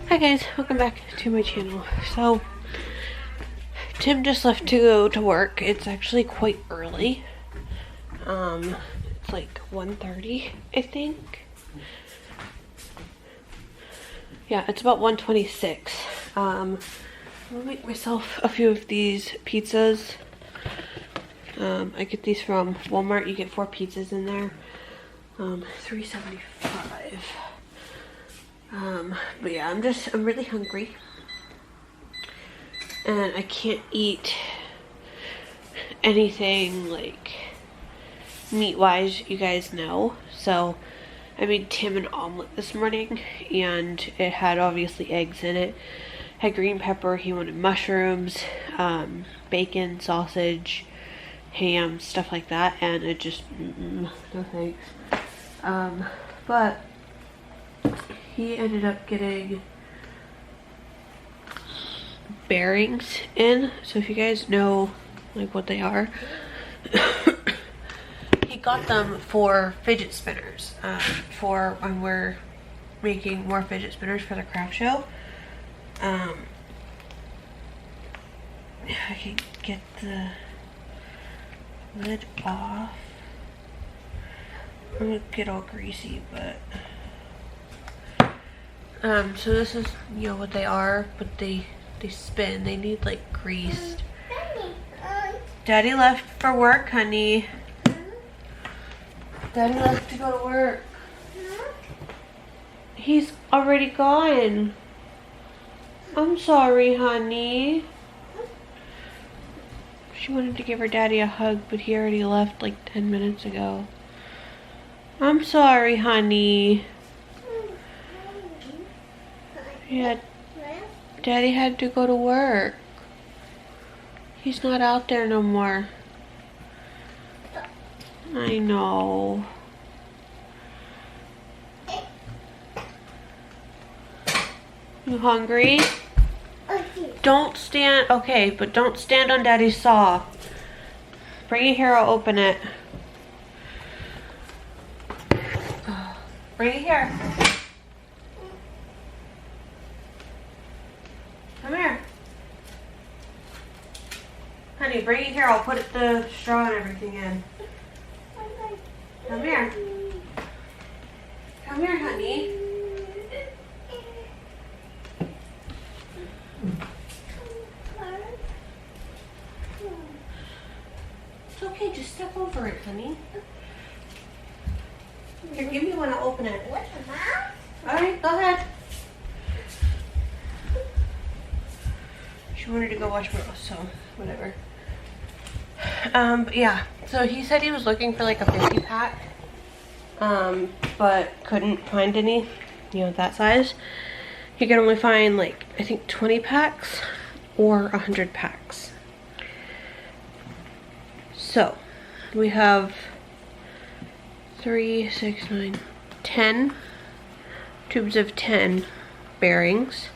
Hi guys, welcome back to my channel. So, Tim just left to go to work. It's actually quite early. It's like 1:30, I think. Yeah, it's about 1:26. I'm gonna make myself a few of these pizzas. I get these from Walmart. You get 4 pizzas in there. $3.75. But yeah, I'm really hungry. And I can't eat anything like meat-wise, you guys know. So I made Tim an omelet this morning, and it had obviously eggs in it. Had green pepper, he wanted mushrooms, bacon, sausage, ham, stuff like that, and it just, no thanks. But he ended up getting bearings in. So if you guys know like what they are, he got them for fidget spinners, for when we're making more fidget spinners for the craft show. I can get the lid off. I'm gonna get all greasy, but so this is, you know what they are, but they spin. They need like greased. Daddy left for work, honey. Daddy left to go to work. He's already gone. I'm sorry, honey. She wanted to give her daddy a hug, but he already left like 10 minutes ago. I'm sorry, honey. Yeah, Daddy had to go to work. He's not out there no more. I know. You hungry? Don't stand, okay, but don't stand on Daddy's saw. Bring it here, I'll open it. Bring it here. Come here. Honey, bring it here, I'll put the straw and everything in. Come here. Come here, honey. It's okay, just step over it, honey. Here, give me one, I'll open it. Alright, go ahead. She wanted to go watch Bros, so whatever. But yeah, so he said he was looking for like a 50 pack, but couldn't find any, you know, that size. He could only find like, I think 20 packs or 100 packs. So we have 3, 6, 9, 10 tubes of 10 bearings.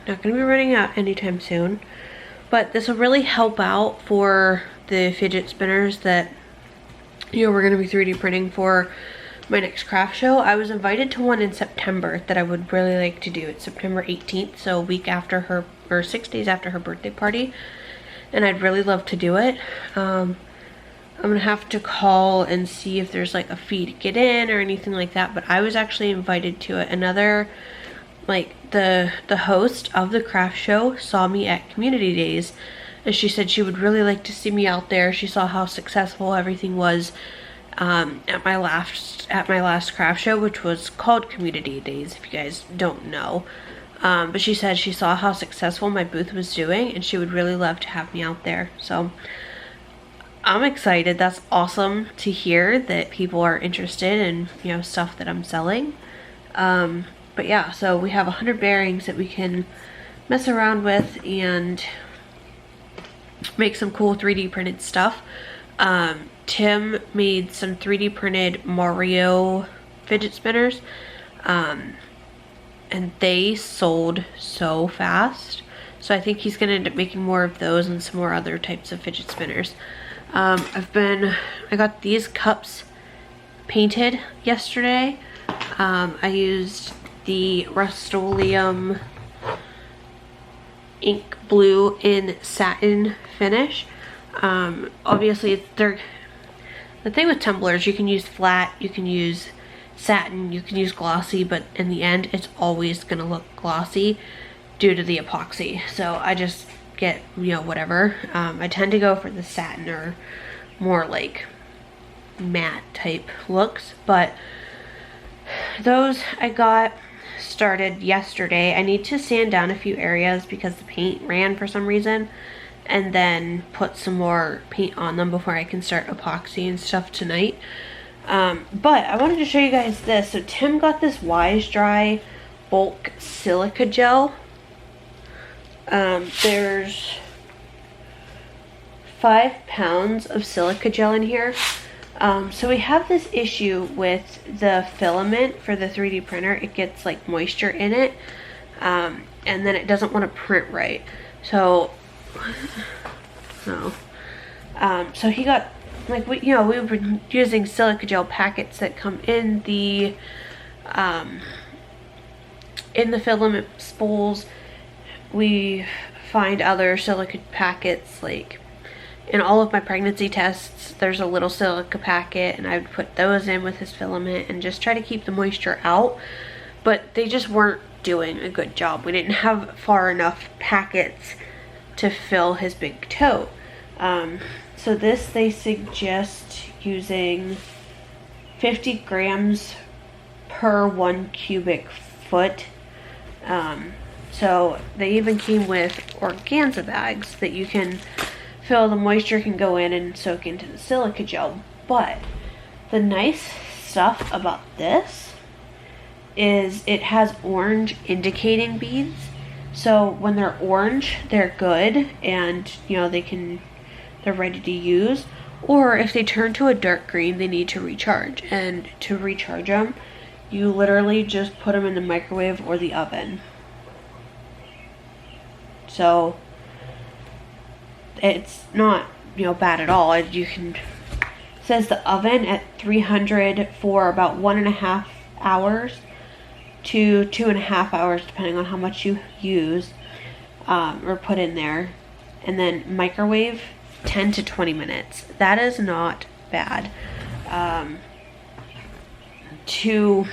Not going to be running out anytime soon, but this will really help out for the fidget spinners that, you know, we're going to be 3D printing for my next craft show. I was invited to one in September that I would really like to do. It's September 18th, so a week after her, or 6 days after her birthday party, and I'd really love to do it. I'm gonna have to call and see if there's like a fee to get in or anything like that, but I was actually invited to it. Another, like the host of the craft show saw me at community days, and she said she would really like to see me out there. She saw how successful everything was at my last craft show, which was called Community Days, if you guys don't know. But she said she saw how successful my booth was doing, and she would really love to have me out there. So I'm excited. That's awesome to hear that people are interested in, you know, stuff that I'm selling. But yeah, so we have 100 bearings that we can mess around with and make some cool 3D printed stuff. Tim made some 3D printed Mario fidget spinners, and they sold so fast. So I think he's gonna end up making more of those and some more other types of fidget spinners. I got these cups painted yesterday. I used the Rust-Oleum ink blue in satin finish. Obviously the thing with tumblers, you can use flat, you can use satin, you can use glossy, but in the end it's always gonna look glossy due to the epoxy. So I just get, you know, whatever. I tend to go for the satin or more like matte type looks, but those I got started yesterday. I need to sand down a few areas because the paint ran for some reason, and then put some more paint on them before I can start epoxy and stuff tonight. But I wanted to show you guys this. So Tim got this Wise Dry bulk silica gel. There's 5 pounds of silica gel in here. So we have this issue with the filament for the 3D printer. It gets like moisture in it, and then it doesn't want to print right. So, so he got, like, we were using silica gel packets that come in the filament spools. We find other silica packets, like in all of my pregnancy tests, there's a little silica packet, and I would put those in with his filament and just try to keep the moisture out, but they just weren't doing a good job. We didn't have far enough packets to fill his big tote. So this, they suggest using 50 grams per 1 cubic foot. So they even came with organza bags that you can fill, the moisture can go in and soak into the silica gel. But the nice stuff about this is it has orange indicating beads. So when they're orange, they're good, and you know, they're ready to use. Or if they turn to a dark green, they need to recharge. And to recharge them, you literally just put them in the microwave or the oven. So it's not, you know, bad at all. You can, it says the oven at 300 for about 1.5 hours to 2.5 hours, depending on how much you use or put in there, and then microwave 10 to 20 minutes. That is not bad to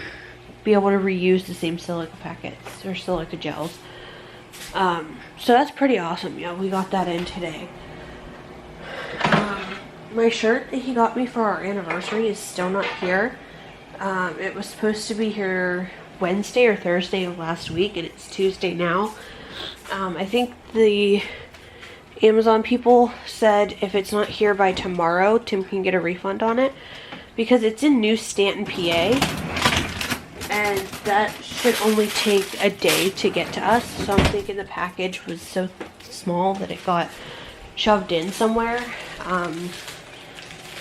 be able to reuse the same silica packets or silica gels. So that's pretty awesome. Yeah, we got that in today. My shirt that he got me for our anniversary is still not here. It was supposed to be here Wednesday or Thursday of last week, and it's Tuesday now. I think the Amazon people said if it's not here by tomorrow, Tim can get a refund on it, because it's in New Stanton, PA, and that should only take a day to get to us. So I'm thinking the package was so small that it got shoved in somewhere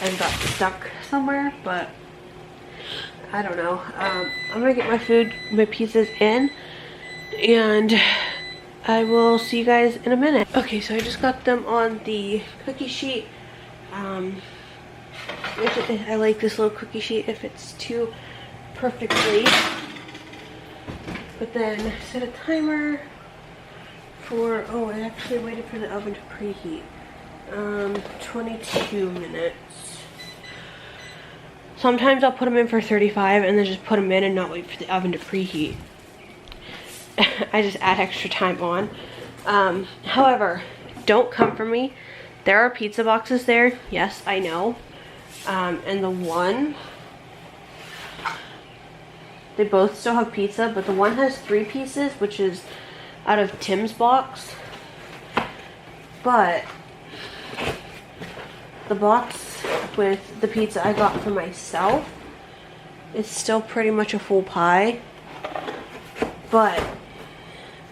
and got stuck somewhere, but I don't know. I'm gonna get my food, my pizzas in, and I will see you guys in a minute. Okay, so I just got them on the cookie sheet. I like this little cookie sheet if it's too perfectly. But then set a timer for, oh, I actually waited for the oven to preheat. 22 minutes. Sometimes I'll put them in for 35 and then just put them in and not wait for the oven to preheat. I just add extra time on. However, don't come for me. There are pizza boxes there. Yes, I know. And the one, they both still have pizza, but the one has 3 pieces, which is out of Tim's box. But the box with the pizza I got for myself is still pretty much a full pie. But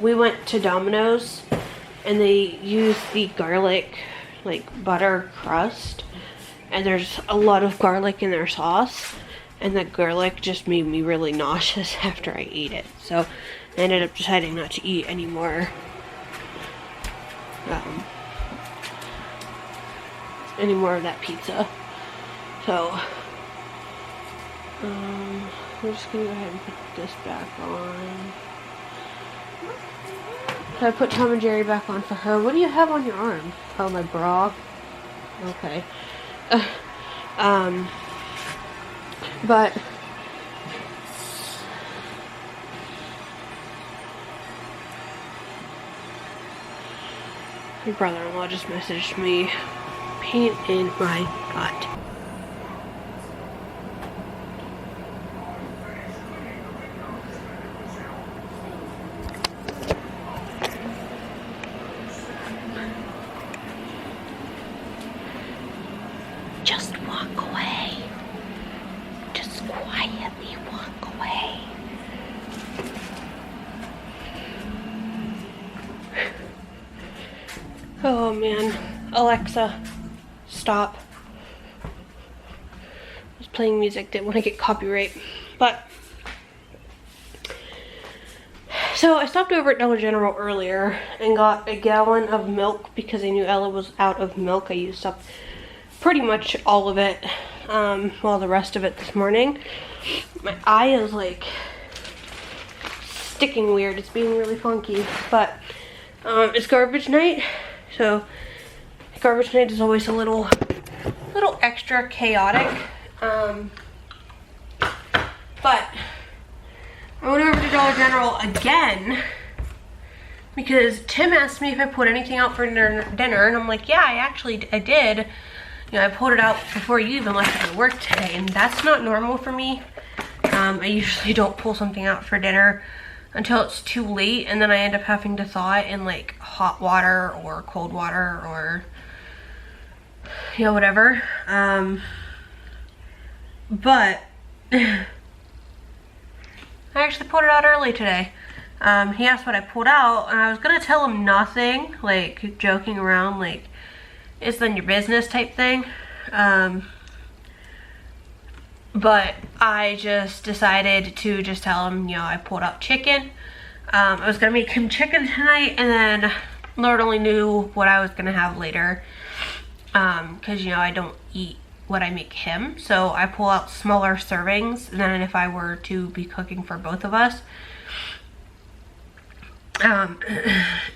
we went to Domino's and they used the garlic, like, butter crust, and there's a lot of garlic in their sauce, and the garlic just made me really nauseous after I ate it. So I ended up deciding not to eat any more of that pizza. So we're just gonna go ahead and put this back on. So I put Tom and Jerry back on for her. What do you have on your arm? Oh, my bra. Okay. But my brother-in-law just messaged me. Pain in my gut. Just walk away. Just quietly walk away. Oh man, Alexa, stop. I was playing music, didn't want to get copyright. But, so I stopped over at Dollar General earlier and got a gallon of milk because I knew Ella was out of milk. I used up pretty much all of it, well, the rest of it this morning. My eye is like sticking weird. It's being really funky, but it's garbage night. So garbage night is always a little extra chaotic. But I went over to Dollar General again because Tim asked me if I put anything out for dinner, and I'm like, yeah, I did. You know, I pulled it out before you even left for work today, and that's not normal for me. I usually don't pull something out for dinner until it's too late, and then I end up having to thaw it in like hot water or cold water or, you know, whatever. But I actually pulled it out early today. He asked what I pulled out, and I was gonna tell him nothing, like joking around, like, it's none of your business type thing. But I just decided to just tell him, you know, I pulled out chicken. I was gonna make him chicken tonight, and then Lord only knew what I was gonna have later. Cause you know, I don't eat what I make him. So I pull out smaller servings than if I were to be cooking for both of us.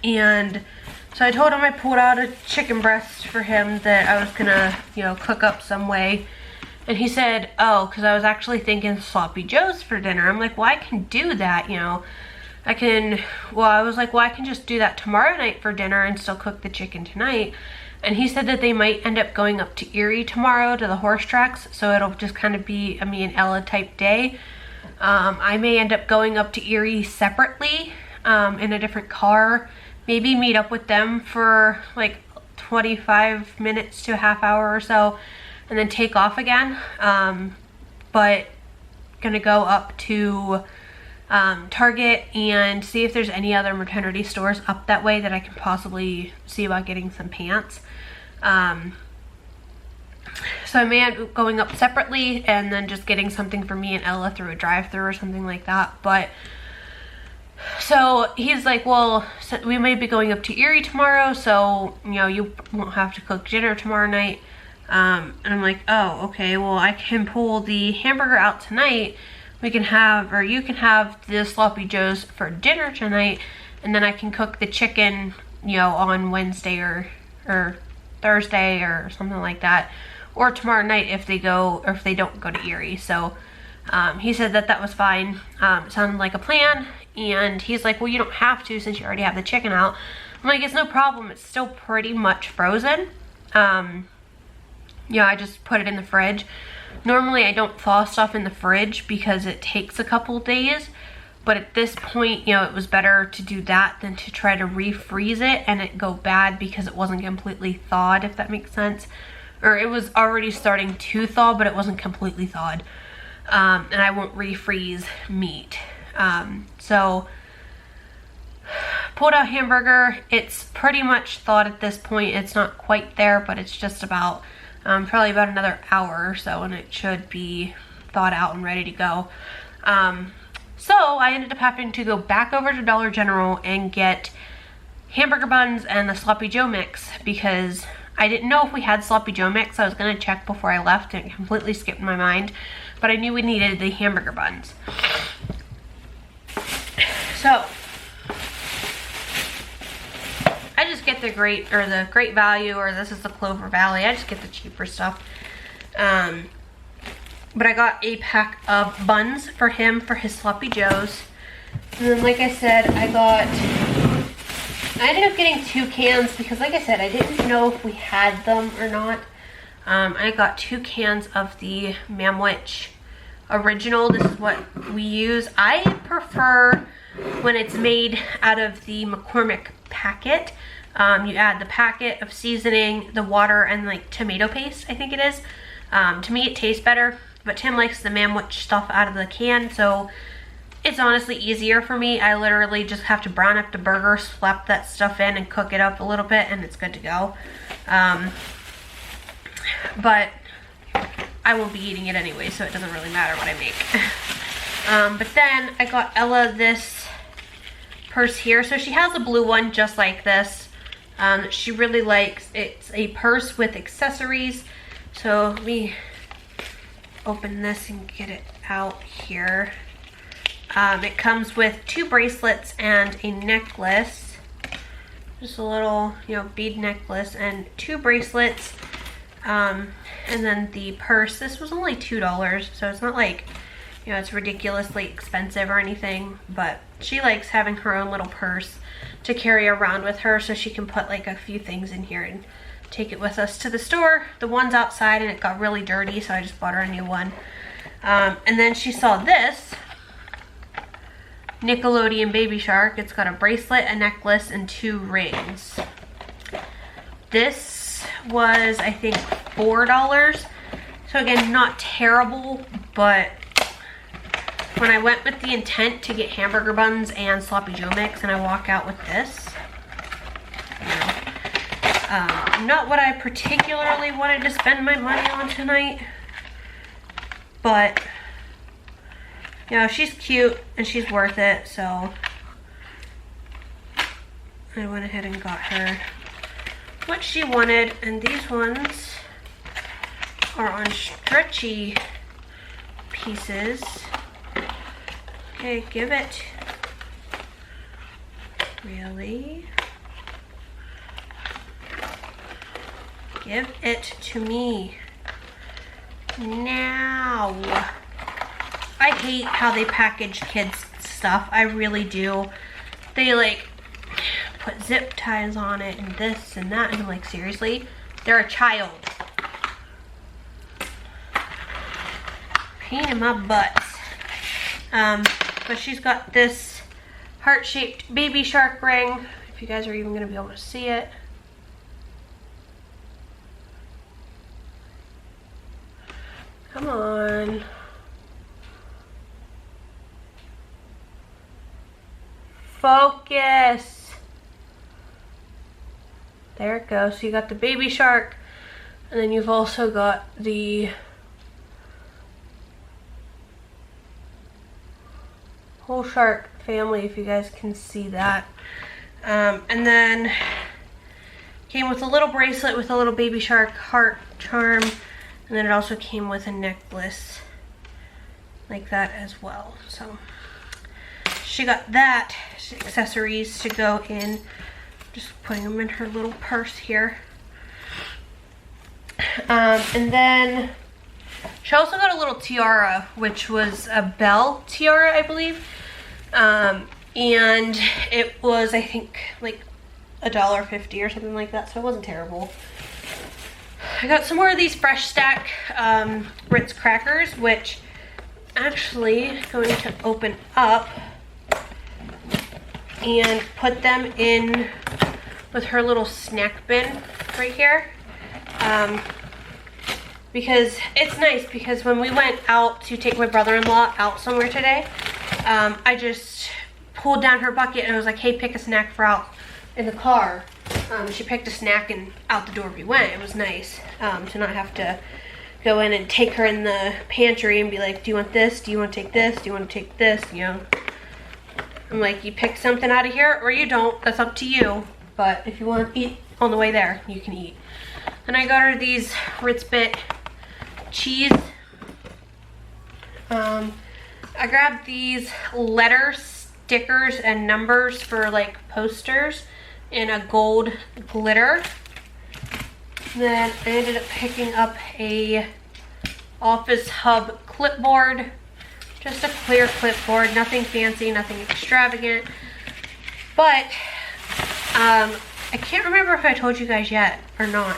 And so I told him I pulled out a chicken breast for him that I was gonna, you know, cook up some way. And he said, oh, because I was actually thinking sloppy joes for dinner. I'm like, well, I can do that, you know. I was like, well, I can just do that tomorrow night for dinner and still cook the chicken tonight. And he said that they might end up going up to Erie tomorrow to the horse tracks. So it'll just kind of be a me and Ella type day. I may end up going up to Erie separately in a different car. Maybe meet up with them for like 25 minutes to a half hour or so, and then take off again. But gonna go up to Target and see if there's any other maternity stores up that way that I can possibly see about getting some pants. So I may end up going up separately and then just getting something for me and Ella through a drive-thru or something like that. But so he's like, well, we may be going up to Erie tomorrow, so, you know, you won't have to cook dinner tomorrow night. And I'm like, oh, okay, well, I can pull the hamburger out tonight. We can have, or you can have the sloppy joes for dinner tonight, and then I can cook the chicken, you know, on Wednesday or Thursday or something like that, or tomorrow night if they go, or if they don't go to Erie. So he said that that was fine. It sounded like a plan. And he's like, well, you don't have to since you already have the chicken out. I'm like, it's no problem. It's still pretty much frozen. Yeah, I just put it in the fridge. Normally I don't thaw stuff in the fridge because it takes a couple days. But at this point, you know, it was better to do that than to try to refreeze it and it go bad because it wasn't completely thawed, if that makes sense. Or it was already starting to thaw, but it wasn't completely thawed. And I won't refreeze meat. So pulled out hamburger. It's pretty much thawed at this point. It's not quite there, but it's just about probably about another hour or so, and it should be thawed out and ready to go. So I ended up having to go back over to Dollar General and get hamburger buns and the sloppy joe mix because I didn't know if we had sloppy joe mix. I was gonna check before I left and it completely skipped my mind. but I knew we needed the hamburger buns. So I just get the great value, or this is the Clover Valley. I just get the cheaper stuff. But I got a pack of buns for him for his Sloppy Joes. And then, like I said, I ended up getting 2 cans because, like I said, I didn't know if we had them or not. I got 2 cans of the Mamwich Original. This is what we use. I prefer when it's made out of the McCormick packet. You add the packet of seasoning, the water, and like tomato paste, I think it is. To me, it tastes better, but Tim likes the Mamwich stuff out of the can, so it's honestly easier for me. I literally just have to brown up the burger, slap that stuff in, and cook it up a little bit, and it's good to go. But I won't be eating it anyway, so it doesn't really matter what I make. But then I got Ella this purse here. So she has a blue one just like this. She really likes. It's a purse with accessories. So let me open this and get it out here. It comes with 2 bracelets and a necklace. Just a little, bead necklace and 2 bracelets. And then the purse. This was only $2, so it's not like, it's ridiculously expensive or anything. But she likes having her own little purse to carry around with her, so she can put like a few things in here and take it with us to the store. The one's outside and it got really dirty, so I just bought her a new one. And then she saw this Nickelodeon Baby Shark. It's got a bracelet, a necklace, and 2 rings. This was, I think, $4. So again, not terrible, but when I went with the intent to get hamburger buns and sloppy Joe mix and I walk out with this, not what I particularly wanted to spend my money on tonight, but she's cute and she's worth it, so I went ahead and got her what she wanted. And these ones are on stretchy pieces. Okay, give it. Really? Give it to me. Now. I hate how they package kids stuff. I really do. They like put zip ties on it and this and that, and I'm like, seriously? They're a child. Pain in my butt. But she's got this heart-shaped baby shark ring. If you guys are even gonna be able to see it. Come on. Focus. There it goes. So you got the baby shark, and then you've also got the whole shark family, if you guys can see that. And then came with a little bracelet with a little baby shark heart charm, and then it also came with a necklace like that as well. So she got that accessories to go in, just putting them in her little purse here. And then she also got a little tiara, which was a bell tiara, I believe. And it was, I think, like $1.50 or something like that, so it wasn't terrible. I got some more of these Fresh Stack Ritz crackers, which actually going to open up and put them in with her little snack bin right here. Because it's nice, because when we went out to take my brother-in-law out somewhere today, I just pulled down her bucket and I was like, hey, pick a snack for out in the car. She picked a snack and out the door we went. It was nice to not have to go in and take her in the pantry and be like, do you want this? Do you want to take this? Do you want to take this? I'm like, you pick something out of here or you don't. That's up to you. But if you want to eat on the way there, you can eat. And I got her these Ritz Bit cheese I grabbed these letter stickers and numbers for like posters in a gold glitter. Then I ended up picking up a Office Hub clipboard, just a clear clipboard, nothing fancy, nothing extravagant. But I can't remember if I told you guys yet or not,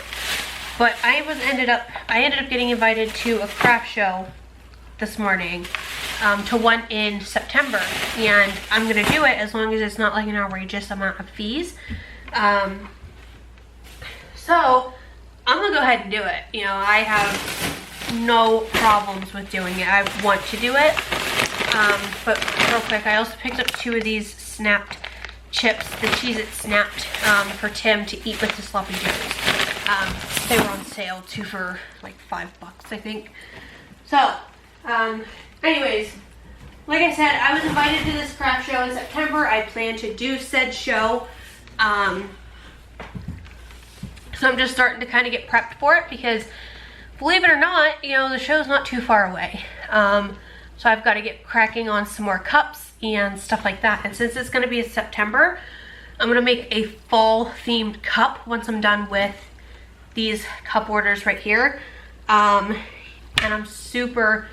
but I ended up getting invited to a craft show this morning, to one in September, and I'm gonna do it as long as it's not like an outrageous amount of fees. So I'm gonna go ahead and do it. You know, I have no problems with doing it. I want to do it. But real quick, I also picked up 2 of these snapped chips, the Cheez-It snapped, for Tim to eat with the sloppy joes. They were on sale, 2 for like $5, I think. So, anyways, like I said, I was invited to this craft show in September. I plan to do said show. So I'm just starting to kind of get prepped for it because, believe it or not, you know, the show's not too far away. So I've got to get cracking on some more cups and stuff like that. And since it's going to be in September, I'm going to make a fall themed cup once I'm done with these cup orders right here. And I'm super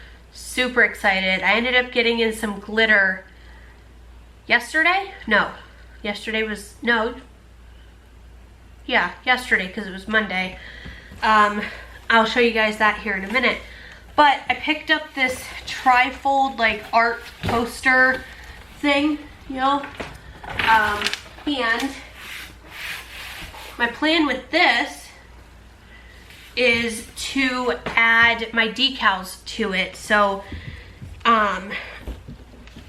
excited. I ended up getting in some glitter yesterday. Yesterday because it was Monday. I'll show you guys that here in a minute. But I picked up this trifold like art poster thing, you know, and my plan with this is to add my decals to it. So I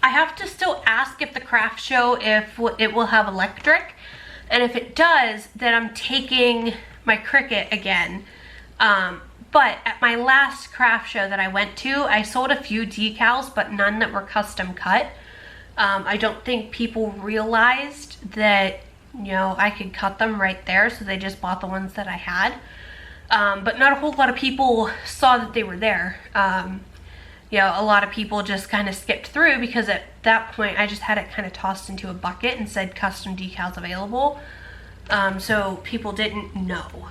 have to still ask if the craft show, if it will have electric, and if it does, then I'm taking my Cricut again. But at my last craft show that I went to, I sold a few decals, but none that were custom cut. I don't think people realized that, you know, I could cut them right there, so they just bought the ones that I had. But not a whole lot of people saw that they were there. You know, a lot of people just kind of skipped through because at that point I just had it kind of tossed into a bucket and said custom decals available. So people didn't know.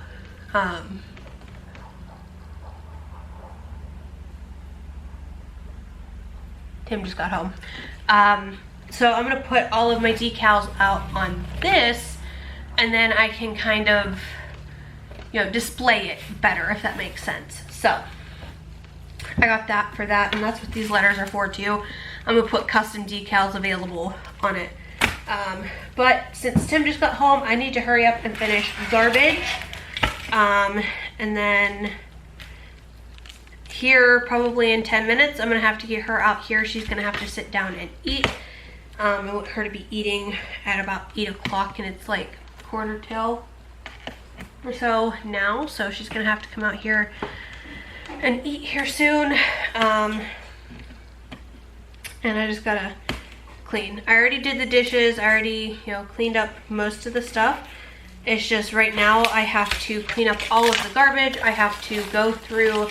Tim just got home. So I'm gonna put all of my decals out on this, and then I can kind of, you know, display it better, if that makes sense. So I got that for that, and that's what these letters are for too. I'm gonna put custom decals available on it. But since Tim just got home, I need to hurry up and finish garbage. And then here, probably in 10 minutes, I'm gonna have to get her out here. She's gonna have to sit down and eat. I want her to be eating at about 8 o'clock, and it's like 1:45 or so now. So she's gonna have to come out here and eat here soon. And I just gotta clean. I already did the dishes. I already, you know, cleaned up most of the stuff. It's just right now I have to clean up all of the garbage. I have to go through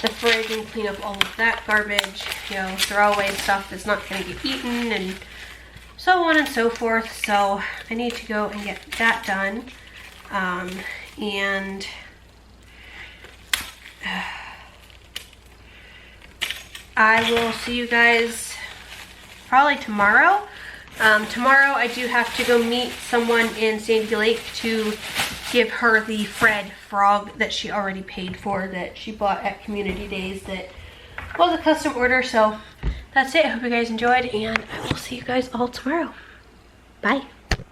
the fridge and clean up all of that garbage, you know, throw away stuff that's not going to get eaten and so on and so forth. So I need to go and get that done. And I will see you guys probably tomorrow. Tomorrow I do have to go meet someone in Sandy Lake to give her the Fred frog that she already paid for, that she bought at Community Days, that was a custom order. So that's it. I hope you guys enjoyed, and I will see you guys all tomorrow. Bye.